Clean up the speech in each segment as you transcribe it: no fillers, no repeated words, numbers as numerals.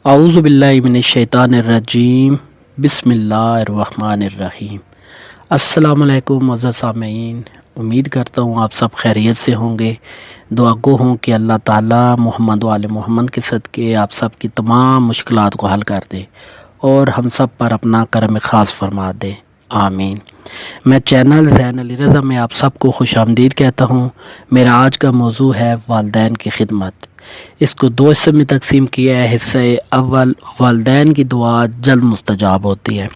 اعوذ باللہ من الشیطان الرجیم بسم اللہ الرحمن الرحیم۔ السلام علیکم معزز سامعین، امید کرتا ہوں آپ سب خیریت سے ہوں گے۔ دعا گو ہوں کہ اللہ تعالیٰ محمد و آل محمد کے صدقے آپ سب کی تمام مشکلات کو حل کر دے اور ہم سب پر اپنا کرم خاص فرما دے، آمین۔ میں چینل زین علی رضا میں آپ سب کو خوش آمدید کہتا ہوں۔ میرا آج کا موضوع ہے والدین کی خدمت۔ اس کو دو حصے میں تقسیم کیا ہے۔ حصہ اول، والدین کی دعا جلد مستجاب ہوتی ہے۔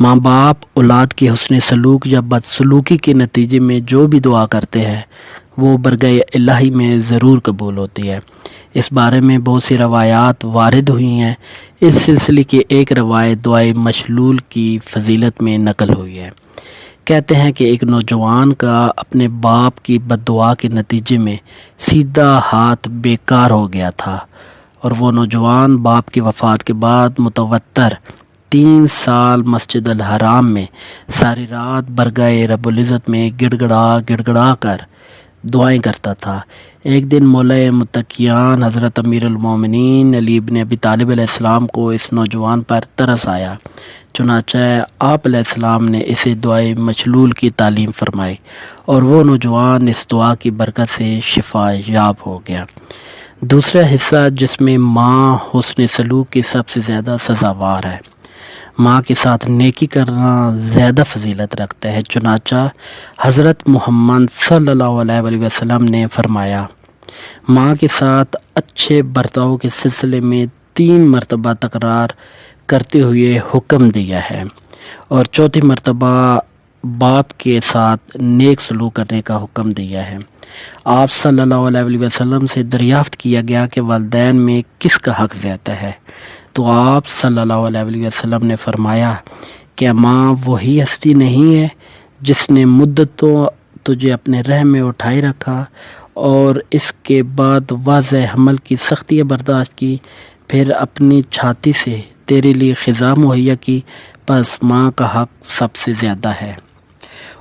ماں باپ اولاد کی حسن سلوک یا بدسلوکی کے نتیجے میں جو بھی دعا کرتے ہیں وہ برگۂ الہی میں ضرور قبول ہوتی ہے۔ اس بارے میں بہت سی روایات وارد ہوئی ہیں۔ اس سلسلے کی ایک روایت دعائے مشلول کی فضیلت میں نقل ہوئی ہے۔ کہتے ہیں کہ ایک نوجوان کا اپنے باپ کی بد دعا کے نتیجے میں سیدھا ہاتھ بیکار ہو گیا تھا، اور وہ نوجوان باپ کی وفات کے بعد متواتر 3 سال مسجد الحرام میں ساری رات برگاہ رب العزت میں گڑ گڑا کر دعائیں کرتا تھا۔ ایک دن مولا متقیان حضرت امیر المومنین علی بن ابی طالب علیہ السلام کو اس نوجوان پر ترس آیا، چنانچہ آپ علیہ السلام نے اسے دعائے مشلول کی تعلیم فرمائی، اور وہ نوجوان اس دعا کی برکت سے شفا یاب ہو گیا۔ دوسرا حصہ جس میں ماں حسن سلوک کی سب سے زیادہ سزاوار ہے۔ ماں کے ساتھ نیکی کرنا زیادہ فضیلت رکھتا ہے، چنانچہ حضرت محمد صلی اللہ علیہ وآلہ وسلم نے فرمایا، ماں کے ساتھ اچھے برتاؤ کے سلسلے میں 3 مرتبہ تکرار کرتے ہوئے حکم دیا ہے، اور چوتھی مرتبہ باپ کے ساتھ نیک سلوک کرنے کا حکم دیا ہے۔ آپ صلی اللہ علیہ وسلم سے دریافت کیا گیا کہ والدین میں کس کا حق زیادہ ہے، تو آپ صلی اللہ علیہ وسلم نے فرمایا، کیا ماں وہی ہستی نہیں ہے جس نے مدتوں تجھے اپنے رحم میں اٹھائے رکھا اور اس کے بعد واضح حمل کی سختیاں برداشت کی، پھر اپنی چھاتی سے تیرے لیے غذا مہیا کی، پس ماں کا حق سب سے زیادہ ہے۔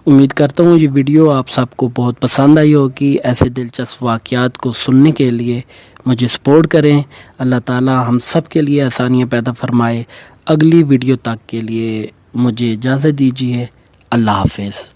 امید کرتا ہوں یہ ویڈیو آپ سب کو بہت پسند آئی ہوگی۔ ایسے دلچسپ واقعات کو سننے کے لیے مجھے سپورٹ کریں۔ اللہ تعالی ہم سب کے لیے آسانیاں پیدا فرمائے۔ اگلی ویڈیو تک کے لیے مجھے اجازت دیجیے۔ اللہ حافظ۔